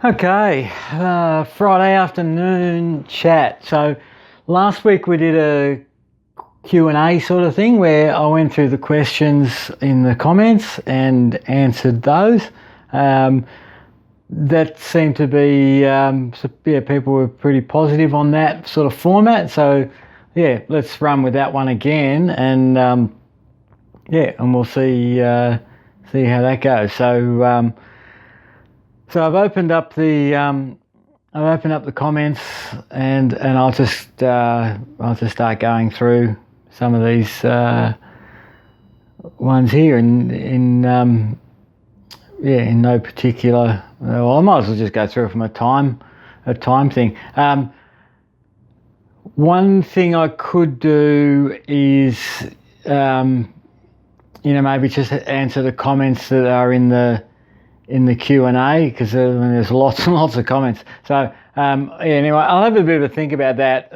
Okay, Friday afternoon chat. So last week we did a Q&A sort of thing where I went through the questions in the comments and answered those. That seemed to be, people were pretty positive on that sort of format. So yeah, let's run with that one again, and and we'll see how that goes. So I've opened up the comments, and I'll just start going through some of these ones here in no particular. Well, I might as well just go through it from a time thing. One thing I could do is maybe just answer the comments that are in the Q&A, because there's lots and lots of comments. So anyway, I'll have a bit of a think about that.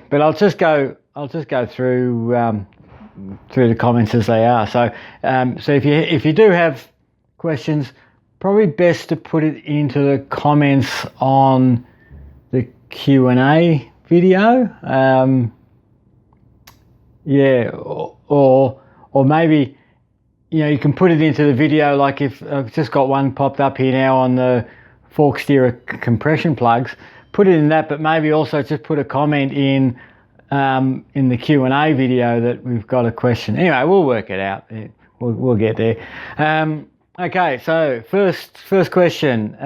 But I'll just go through the comments as they are. So if you do have questions, probably best to put it into the comments on the Q&A video. Or maybe, you can put it into the video, like if I've just got one popped up here now on the fork steerer compression plugs, put it in that, but maybe also just put a comment in the Q&A video that we've got a question. Anyway, we'll work it out. We'll get there. Okay, so first question.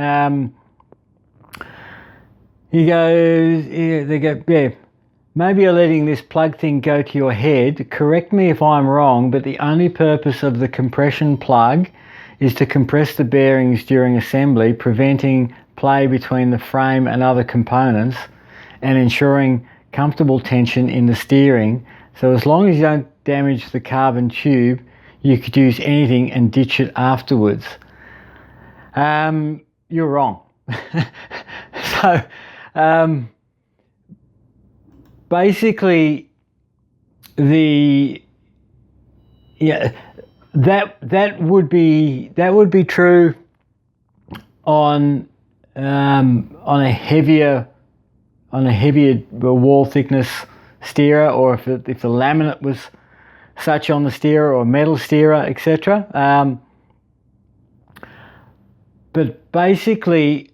He goes, maybe you're letting this plug thing go to your head. Correct me if I'm wrong, but the only purpose of the compression plug is to compress the bearings during assembly, preventing play between the frame and other components and ensuring comfortable tension in the steering. So as long as you don't damage the carbon tube, you could use anything and ditch it afterwards. You're wrong. So basically, that would be true on a heavier wall thickness steerer, or if the laminate was such on the steerer, or metal steerer, etc. But basically,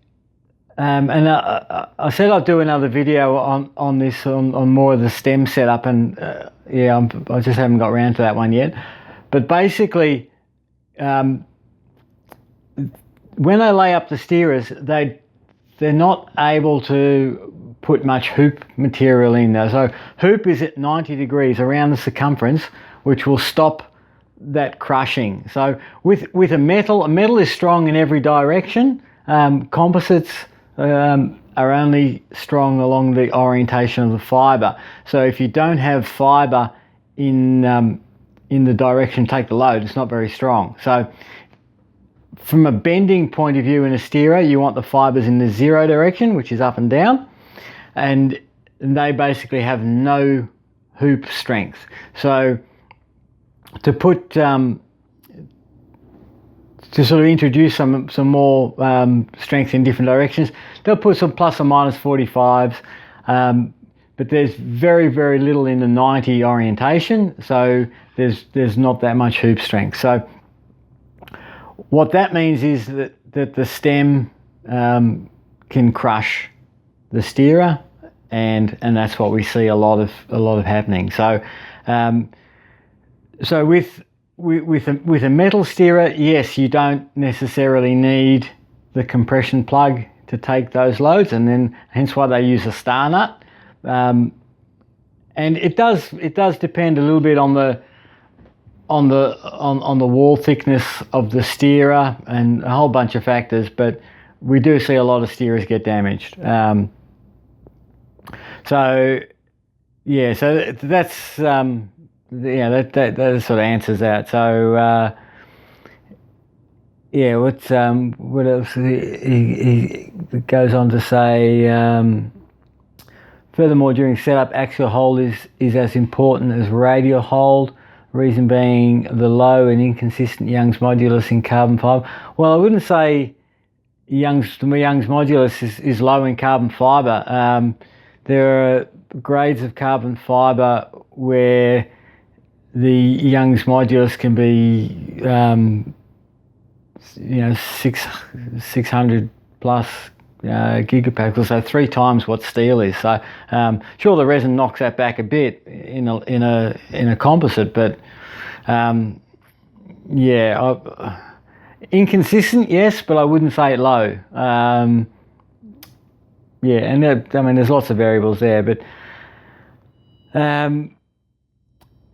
and I said I'd do another video on this, on more of the stem setup, and I just haven't got around to that one yet. But basically, when they lay up the steerers, they're not able to put much hoop material in there. So hoop is at 90 degrees around the circumference, which will stop that crushing. So with a metal is strong in every direction. Composites are only strong along the orientation of the fibre. So if you don't have fibre in the direction take the load, it's not very strong. So from a bending point of view in a steerer, you want the fibres in the zero direction, which is up and down, and they basically have no hoop strength. So to put to sort of introduce some more strength in different directions, they'll put some plus or minus 45s, but there's very, very little in the 90 orientation, so there's not that much hoop strength. So what that means is that the stem can crush the steerer, and that's what we see a lot of happening. So so with a metal steerer, yes, you don't necessarily need the compression plug to take those loads, and then hence why they use a star nut. And it does depend a little bit on the wall thickness of the steerer and a whole bunch of factors, but we do see a lot of steerers get damaged. So that's that sort of answers that. So what else? He goes on to say, furthermore, during setup, axial hold is as important as radial hold. Reason being the low and inconsistent Young's modulus in carbon fibre. Well, I wouldn't say Young's modulus is low in carbon fibre. There are grades of carbon fibre where the Young's modulus can be, 600 plus gigapascals, so 3 times what steel is. So sure, the resin knocks that back a bit in a composite, but inconsistent, yes, but I wouldn't say it low. And there's lots of variables there, but and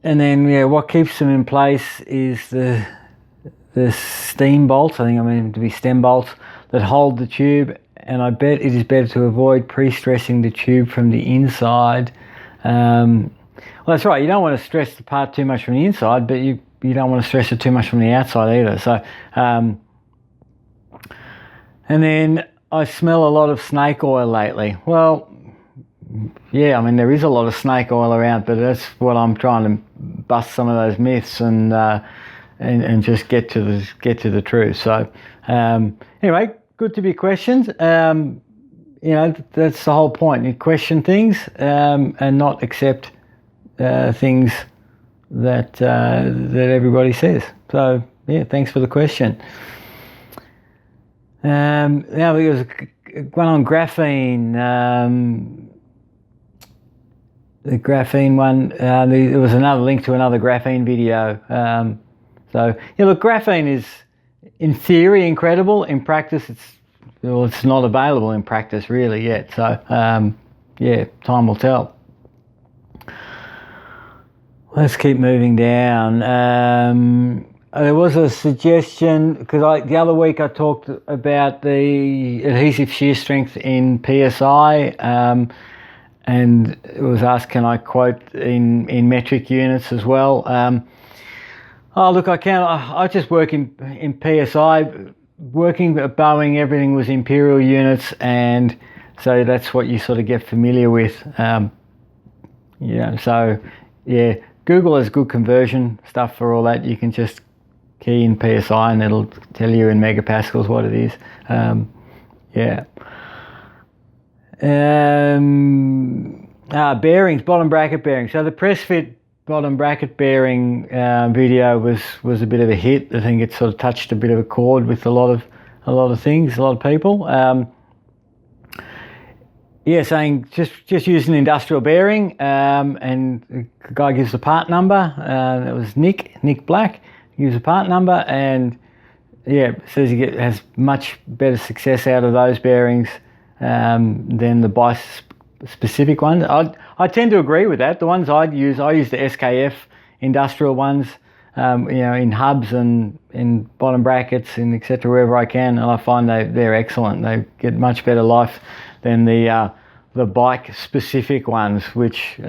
then what keeps them in place is the steam bolts. I think to be stem bolts that hold the tube, and I bet it is better to avoid pre-stressing the tube from the inside. Well, that's right, you don't want to stress the part too much from the inside, but you don't want to stress it too much from the outside either. So and then I smell a lot of snake oil lately. Well, yeah, there is a lot of snake oil around, but that's what I'm trying to bust some of those myths and just get to the truth. So anyway, good to be questioned. That's the whole point. You question things and not accept things that everybody says. So yeah, thanks for the question. Now there was one on graphene. The graphene one. There was another link to another graphene video. So look, graphene is in theory incredible. In practice, it's not available in practice really yet. So time will tell. Let's keep moving down. There was a suggestion, because the other week I talked about the adhesive shear strength in PSI, and it was asked, can I quote in metric units as well? Look, I can. I just work in PSI. Working at Boeing, everything was imperial units, and so that's what you sort of get familiar with. So yeah, Google has good conversion stuff for all that. You can just key in PSI and it'll tell you in megapascals what it is. Bearings, bottom bracket bearings. So the press fit bottom bracket bearing video was a bit of a hit. I think it sort of touched a bit of a chord with a lot of things, a lot of people. Saying just use an industrial bearing, and the guy gives the part number. That was Nick Black. He gives a part number, and says he has much better success out of those bearings than the specific ones. I tend to agree with that. The ones I use the SKF industrial ones, in hubs and in bottom brackets and etc. wherever I can, and I find they're excellent. They get much better life than the bike specific ones, which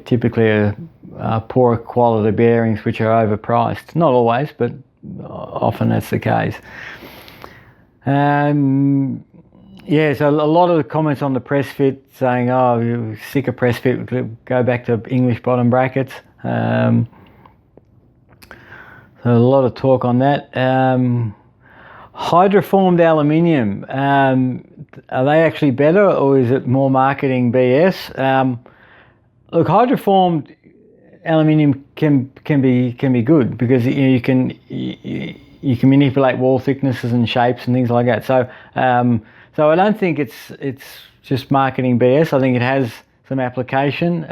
typically are poorer quality bearings, which are overpriced. Not always, but often that's the case. So a lot of the comments on the press fit saying, oh, you're sick of press fit, go back to English bottom brackets. So a lot of talk on that. Hydroformed aluminium, are they actually better, or is it more marketing BS? Look, hydroformed aluminium can be good, because you can manipulate wall thicknesses and shapes and things like that. So so I don't think it's just marketing BS. I think it has some application.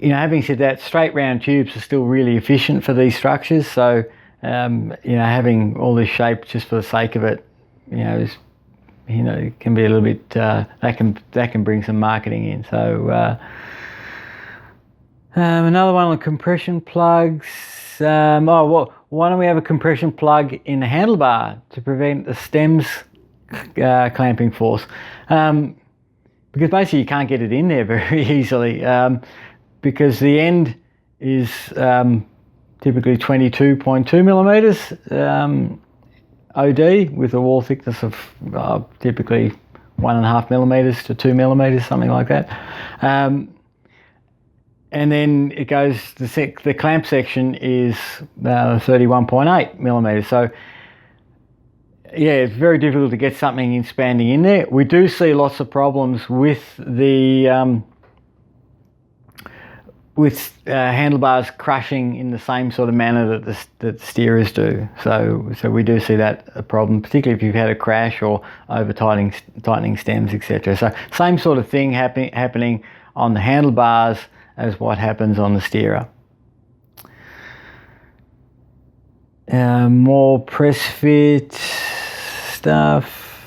Having said that, straight round tubes are still really efficient for these structures. So having all this shape just for the sake of it, it can be a little bit that can bring some marketing in. So another one on compression plugs. Why don't we have a compression plug in the handlebar to prevent the stems clamping force? Because basically you can't get it in there very easily, because the end is typically 22.2 millimeters OD with a wall thickness of typically 1.5 millimeters to 2 millimeters, something like that. And then it goes, the clamp section is 31.8 millimeters. So yeah, it's very difficult to get something expanding in there. We do see lots of problems with the handlebars crushing in the same sort of manner that the steerers do. So we do see that a problem, particularly if you've had a crash or over tightening stems, etc. So same sort of thing happening on the handlebars as what happens on the steerer. More press fit stuff.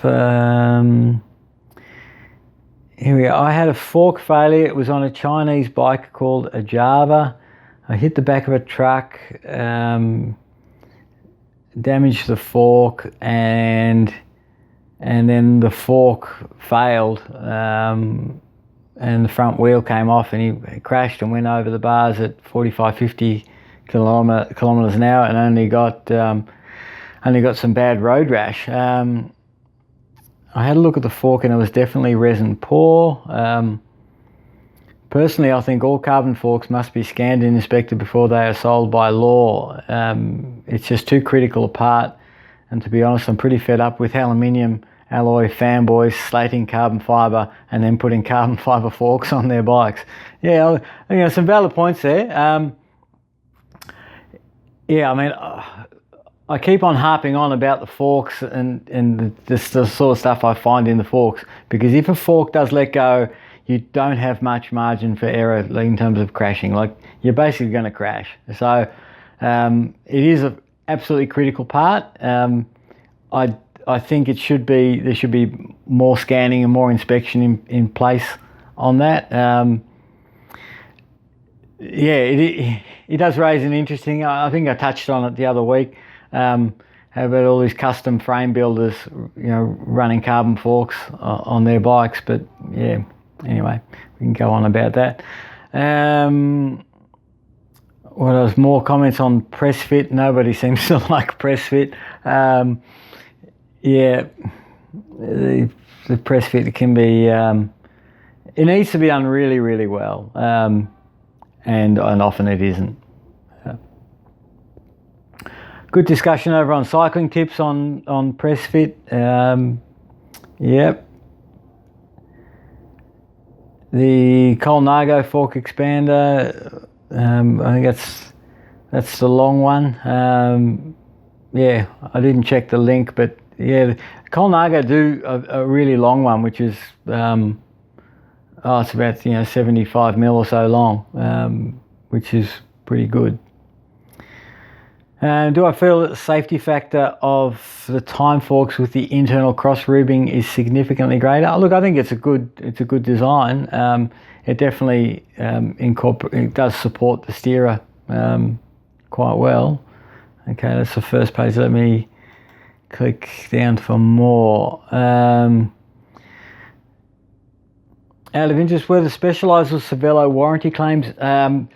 Here we go. I had a fork failure. It was on a Chinese bike called a Java. I hit the back of a truck, damaged the fork, and then the fork failed, and the front wheel came off, and he crashed and went over the bars at 45, 50 kilometers an hour, and only got some bad road rash. I had a look at the fork and it was definitely resin poor. Personally, I think all carbon forks must be scanned and inspected before they are sold by law. It's just too critical a part, and to be honest, I'm pretty fed up with aluminium alloy fanboys slating carbon fibre and then putting carbon fibre forks on their bikes. Yeah, some valid points there. Yeah, I mean, I keep on harping on about the forks and the sort of stuff I find in the forks, because if a fork does let go, you don't have much margin for error in terms of crashing. Like, you're basically going to crash. So it is an absolutely critical part. I think there should be more scanning and more inspection in place on that. Yeah, it does raise an interesting. I think I touched on it the other week. How about all these custom frame builders, running carbon forks on their bikes? But yeah, anyway, we can go on about that. What else? More comments on press fit. Nobody seems to like press fit. Yeah, the press fit can be. It needs to be done really, really well, and often it isn't. Good discussion over on cycling tips on press fit. Yep. The Colnago fork expander. I think that's the long one. Yeah, I didn't check the link, but yeah, Colnago do a really long one, which is it's about 75 mil or so long, which is pretty good. Do I feel that the safety factor of the time forks with the internal cross ribbing is significantly greater? Look, I think it's a good design. It definitely it does support the steerer quite well. Okay, that's the first page. Let me click down for more. Out of interest, were the Specialized or Cervelo warranty claims? No,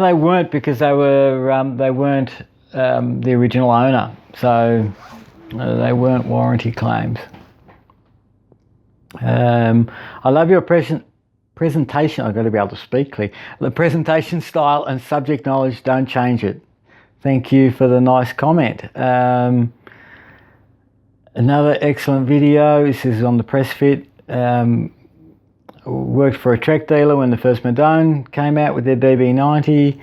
they weren't, because they weren't the original owner, so they weren't warranty claims. I love your presentation. I've got to be able to speak clearly. The presentation style and subject knowledge, don't change it. Thank you for the nice comment. Another excellent video. This is on the press fit. Worked for a Trek dealer when the first Madone came out with their BB90.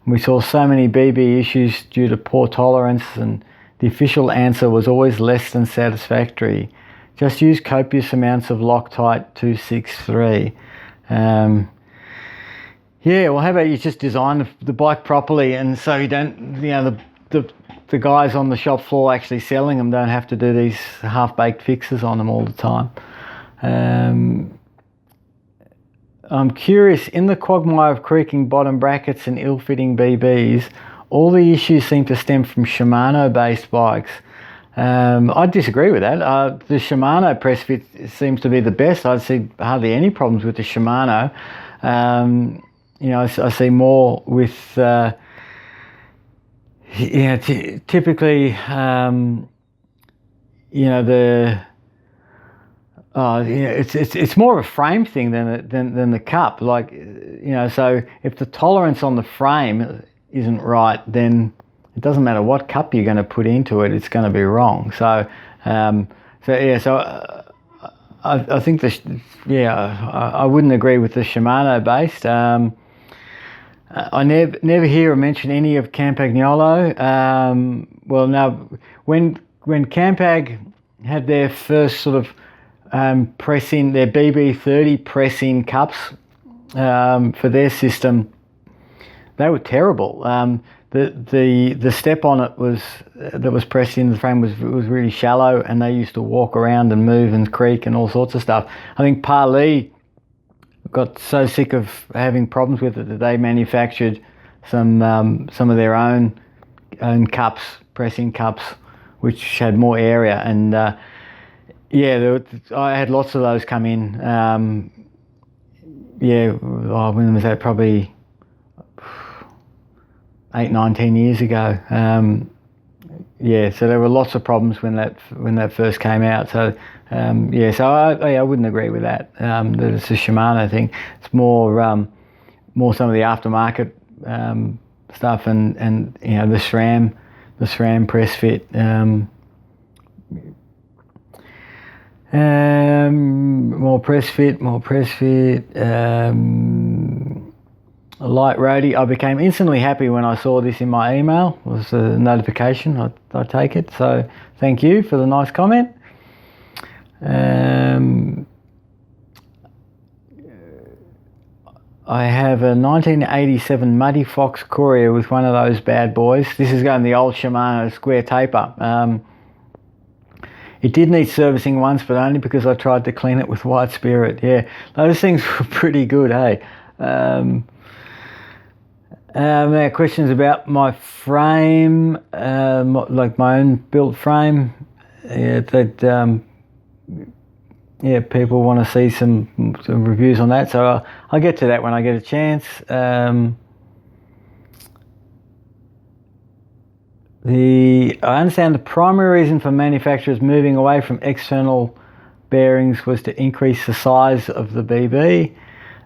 We saw so many BB issues due to poor tolerance, and the official answer was always less than satisfactory. Just use copious amounts of Loctite 263. Yeah, well, how about you just design the bike properly, and so you don't, the guys on the shop floor actually selling them don't have to do these half-baked fixes on them all the time. I'm curious, in the quagmire of creaking bottom brackets and ill-fitting BBs, all the issues seem to stem from Shimano-based bikes. I disagree with that. The Shimano press fit seems to be the best. I see hardly any problems with the Shimano. I see more with, typically, it's more of a frame thing than the cup. Like, so if the tolerance on the frame isn't right, then it doesn't matter what cup you're going to put into it, it's going to be wrong. So I think I wouldn't agree with the Shimano based. I never hear or mention any of Campagnolo. Well, no, when Campag had their first sort of press-in, their BB30 press-in cups for their system, they were terrible. The step on it that was pressed in the frame was really shallow, and they used to walk around and move and creak and all sorts of stuff. I think Parley got so sick of having problems with it that they manufactured some of their own cups, pressing cups, which had more area. And I had lots of those come in. When was that? Probably 8, 9, 10 years ago. So there were lots of problems when that first came out. So I wouldn't agree with that. That it's a Shimano thing. It's more some of the aftermarket stuff and the SRAM press fit. More press fit. Light roadie. I became instantly happy when I saw this in my email. It was a notification. I take it. So thank you for the nice comment. I have a 1987 Muddy Fox Courier with one of those bad boys. This is going the old Shimano square taper. It did need servicing once, but only because I tried to clean it with white spirit. Yeah, those things were pretty good, hey? Now questions about my frame, like my own built frame. People want to see some reviews on that, so I'll get to that when I get a chance. I understand the primary reason for manufacturers moving away from external bearings was to increase the size of the BB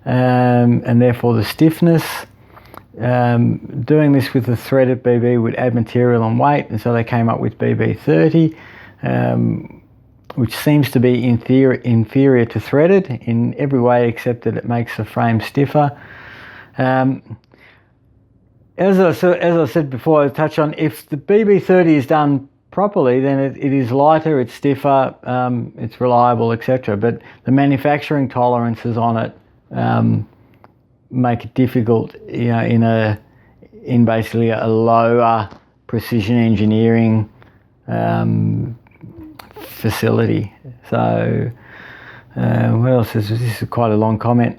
and therefore the stiffness. Doing this with the threaded BB would add material and weight, and so they came up with BB30, which seems to be inferior to threaded in every way except that it makes the frame stiffer. As I said before, I touched on, if the BB30 is done properly, then it is lighter, it's stiffer, it's reliable, etc. But the manufacturing tolerances on it make it difficult, in basically a lower precision engineering facility. So what else is this? Is quite a long comment.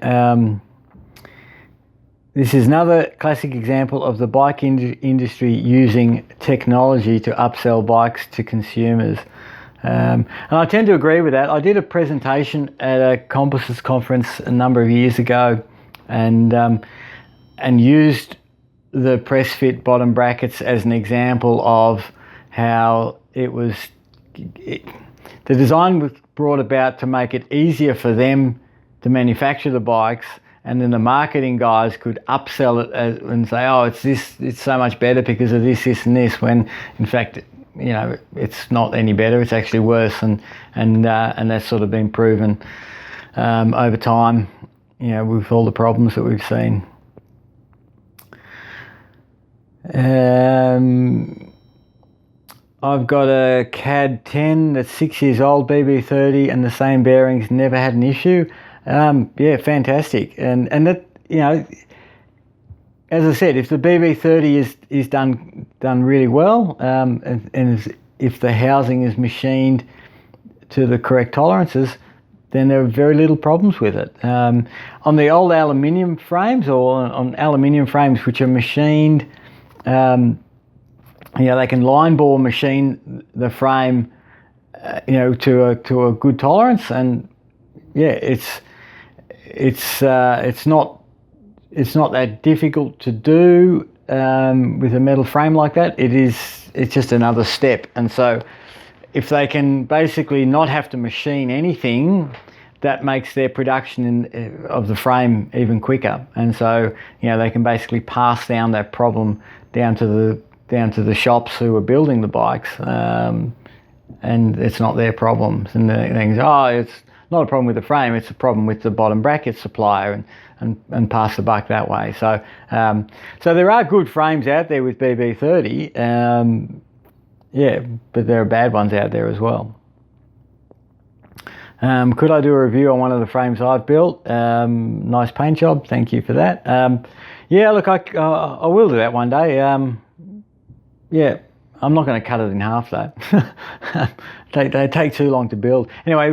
This is another classic example of the bike industry using technology to upsell bikes to consumers. And I tend to agree with that. I did a presentation at a composites conference a number of years ago and used the press fit bottom brackets as an example of how the design was brought about to make it easier for them to manufacture the bikes, and then the marketing guys could upsell it and say, oh, it's so much better because of this, and this, when in fact, it's not any better, it's actually worse, and that's sort of been proven over time, with all the problems that we've seen. I've got a CAD 10 that's 6 years old, BB30, and the same bearings, never had an issue. Fantastic. And that, as I said, if the BB30 is done really well, and if the housing is machined to the correct tolerances, then there are very little problems with it. On the old aluminium frames, or on aluminium frames which are machined, they can line bore machine the frame, to a good tolerance, and it's not that difficult to do with a metal frame like that. It's just another step, and so if they can basically not have to machine anything, that makes their production of the frame even quicker, and so they can basically pass down that problem down to down to the shops who are building the bikes, and it's not their problems. And they think, oh, it's not a problem with the frame, it's a problem with the bottom bracket supplier, and pass the buck that way. So so there are good frames out there with BB30, yeah, but there are bad ones out there as well. Could I do a review on one of the frames I've built? Nice paint job, thank you for that. Yeah, look, I will do that one day. Yeah, I'm not going to cut it in half though. They take too long to build. Anyway,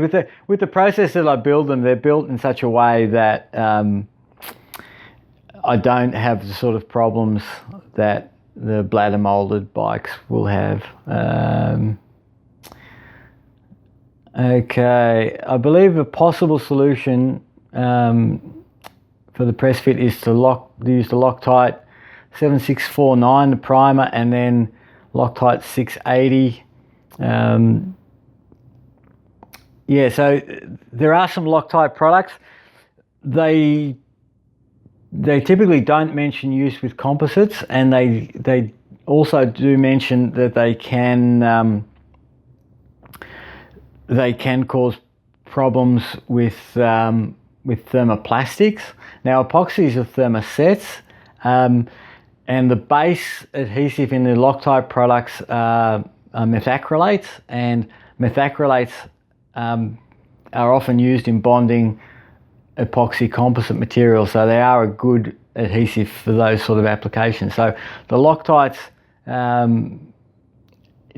with the process that I build them, they're built in such a way that I don't have the sort of problems that the bladder molded bikes will have. Okay, I believe a possible solution for the press fit is to use the Loctite 7649, the primer, and then Loctite 680. Yeah, so there are some Loctite products. They typically don't mention use with composites, and they also do mention that they can cause problems with thermoplastics. Now, epoxies are thermosets, and the base adhesive in the Loctite products are methacrylates, and methacrylates are often used in bonding epoxy composite materials, so they are a good adhesive for those sort of applications. So the Loctites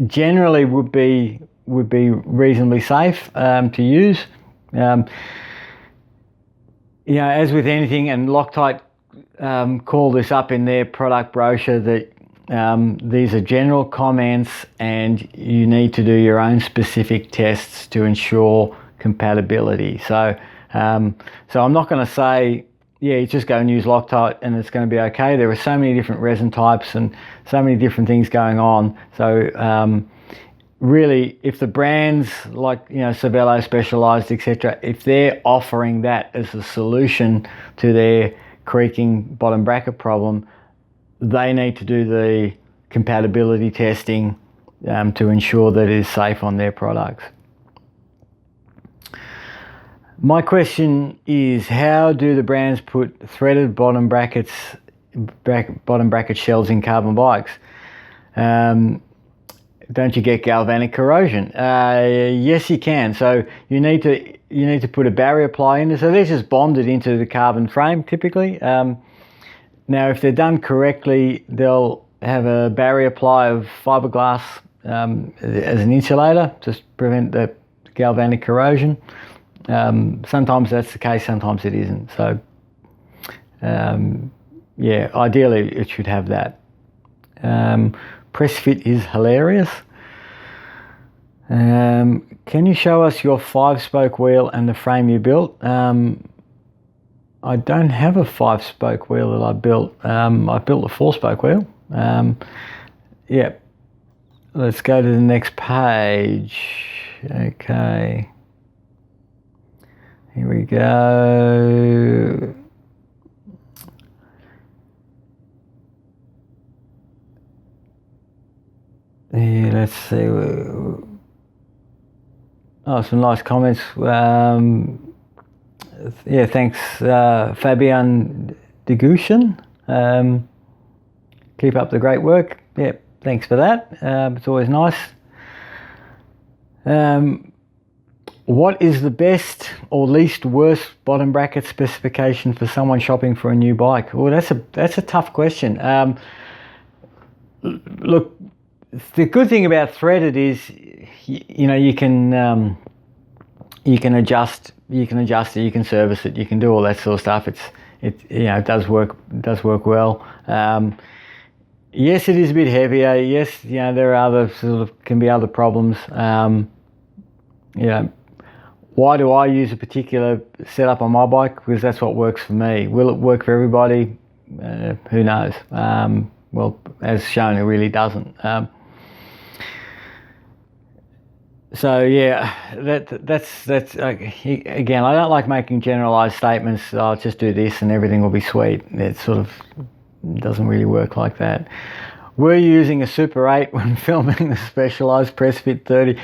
generally would be reasonably safe to use. You know, as with anything, and Loctite call this up in their product brochure, that these are general comments and you need to do your own specific tests to ensure compatibility. So so I'm not going to say, yeah, you just go and use Loctite and it's going to be okay. There are so many different resin types and so many different things going on. So really, if the brands like, you know, Cervelo, Specialized, etc., if they're offering that as a solution to their creaking bottom bracket problem, they need to do the compatibility testing to ensure that it is safe on their products. My question is, how do the brands put threaded bottom bracket shells in carbon bikes? Don't you get galvanic corrosion? Yes, you can. So you need to put a barrier ply in. So they're just bonded into the carbon frame typically. Now, if they're done correctly, they'll have a barrier ply of fiberglass as an insulator to prevent the galvanic corrosion. Sometimes that's the case, sometimes it isn't. So yeah, ideally it should have that. Press fit is hilarious. Can you show us your 5-spoke wheel and the frame you built? I don't have a 5-spoke wheel that I built. I built a 4-spoke wheel. Yeah, let's go to the next page. Okay, here we go. Yeah, let's see. Oh, some nice comments. Yeah, thanks, Fabian Degushin. Keep up the great work. Yeah, thanks for that. It's always nice. What is the best or least worst bottom bracket specification for someone shopping for a new bike? Well, that's a tough question. Look, the good thing about threaded is, you know, you can adjust it, you can service it, you can do all that sort of stuff. It you know, it does work well. Yes, it is a bit heavier. Yes, you know, there are can be other problems. You know, why do I use a particular setup on my bike? Because that's what works for me. Will it work for everybody? Who knows? Well, as shown, it really doesn't. So yeah, that's again, I don't like making generalized statements. I'll just do this and everything will be sweet. It sort of doesn't really work like that. were you using a Super 8 when filming the Specialized Press Fit 30?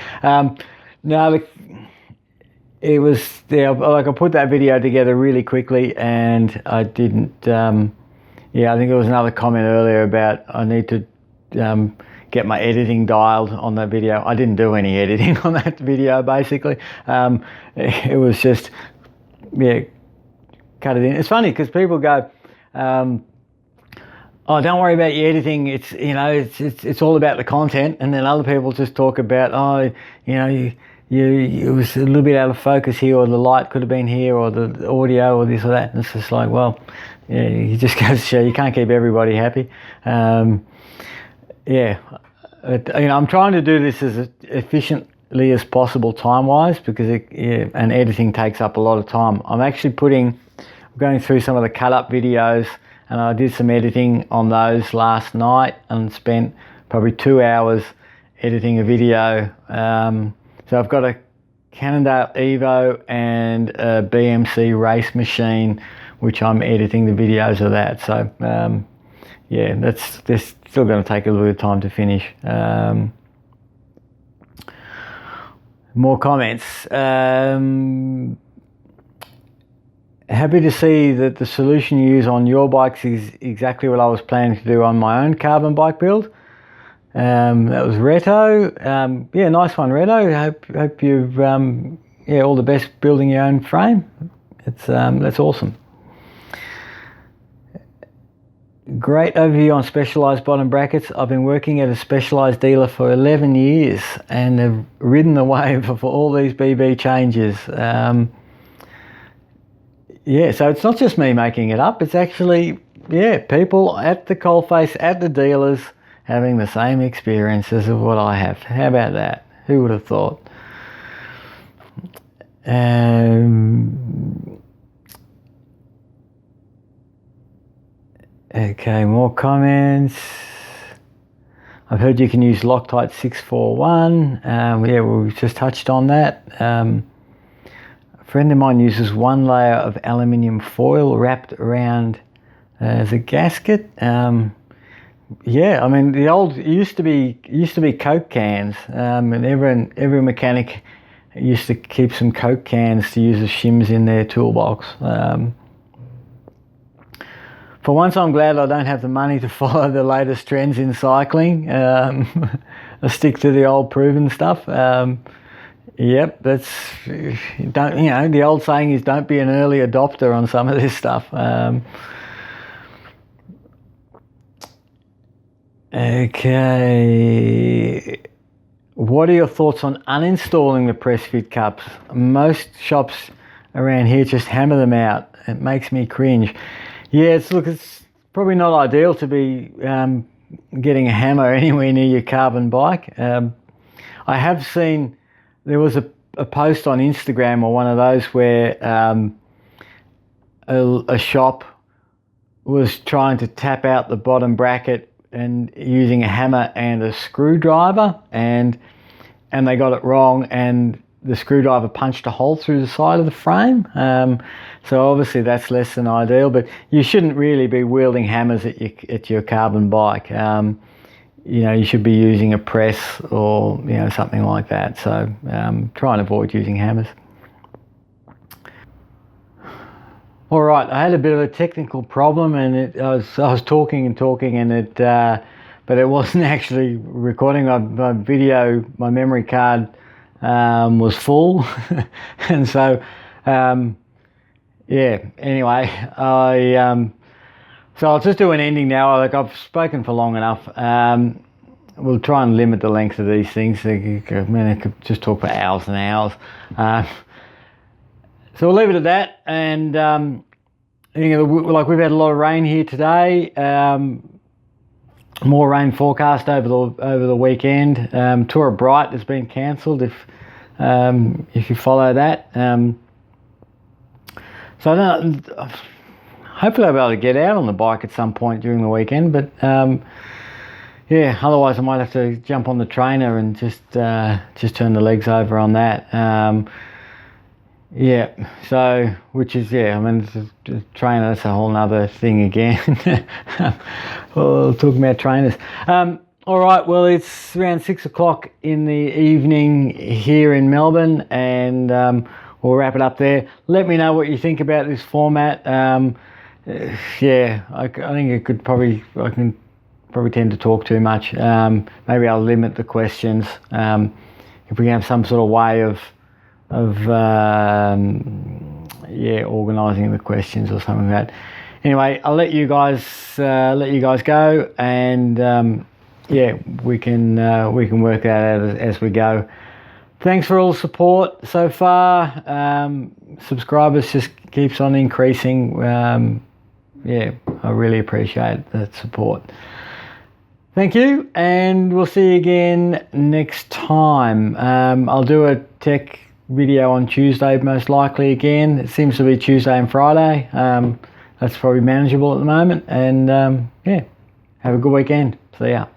No, it was, yeah, like I put that video together really quickly and I didn't, yeah, I think there was another comment earlier about I need to get my editing dialed on that video. I didn't do any editing on that video, basically. It was just, yeah, cut it in. It's funny because people go, oh, don't worry about your editing. It's, you know, it's all about the content. And then other people just talk about, oh, you know, it was a little bit out of focus here, or the light could have been here, or the audio, or this or that. And it's just like, well, yeah, you just go to show you can't keep everybody happy. Yeah, you know, I'm trying to do this as efficiently as possible time-wise, because and editing takes up a lot of time. I'm actually going through some of the cut-up videos, and I did some editing on those last night and spent probably 2 hours editing a video. So I've got a Cannondale Evo and a BMC race machine, which I'm editing the videos of that. So yeah, that's still going to take a little bit of time to finish. More comments. Happy to see that the solution you use on your bikes is exactly what I was planning to do on my own carbon bike build. That was Reto. Yeah, nice one, Reto. Hope you've yeah, all the best building your own frame. That's awesome. Great overview on Specialized bottom brackets. I've been working at a Specialized dealer for 11 years and have ridden the wave of all these BB changes. Yeah, so it's not just me making it up. It's actually, yeah, people at the coalface, at the dealers, having the same experiences of what I have. How about that? Who would have thought? Okay, more comments. I've heard you can use Loctite 641. Yeah, we just touched on that. A friend of mine uses one layer of aluminium foil wrapped around as a gasket. Yeah, I mean, it used to be Coke cans, and every mechanic used to keep some Coke cans to use as shims in their toolbox. For once, I'm glad I don't have the money to follow the latest trends in cycling. I stick to the old proven stuff. Yep, don't, you know, the old saying is don't be an early adopter on some of this stuff. Okay, what are your thoughts on uninstalling the press fit cups? Most shops around here just hammer them out. It makes me cringe. Yeah, it's probably not ideal to be getting a hammer anywhere near your carbon bike. I have seen there was a post on Instagram or one of those where a shop was trying to tap out the bottom bracket and using a hammer and a screwdriver, and they got it wrong, and the screwdriver punched a hole through the side of the frame. So obviously that's less than ideal, but you shouldn't really be wielding hammers at your carbon bike. You know, you should be using a press or, you know, something like that. So try and avoid using hammers. All right, I had a bit of a technical problem, and I was talking and it, but it wasn't actually recording. My video, my memory card was full, and so yeah. Anyway, so I'll just do an ending now. Like, I've spoken for long enough. We'll try and limit the length of these things. I mean, I could just talk for hours and hours. So we'll leave it at that. And you know, like, we've had a lot of rain here today. More rain forecast over the weekend. Tour of Bright has been cancelled. If you follow that. So hopefully I'll be able to get out on the bike at some point during the weekend. But yeah, otherwise I might have to jump on the trainer and just turn the legs over on that. Yeah, so, which is, yeah, I mean, the trainer, that's a whole nother thing again. Well, talking about trainers. All right, well, it's around 6 o'clock in the evening here in Melbourne, and we'll wrap it up there. Let me know what you think about this format. Yeah, I think I can probably tend to talk too much. Maybe I'll limit the questions. If we have some sort of way of yeah, organising the questions or something like that. Anyway, I'll let you guys go, and yeah, we can work that out as we go. Thanks for all the support so far. Subscribers just keeps on increasing. Yeah, I really appreciate the support. Thank you, and we'll see you again next time. I'll do a tech video on Tuesday most likely again. It seems to be Tuesday and Friday. That's probably manageable at the moment, and yeah, have a good weekend. See ya.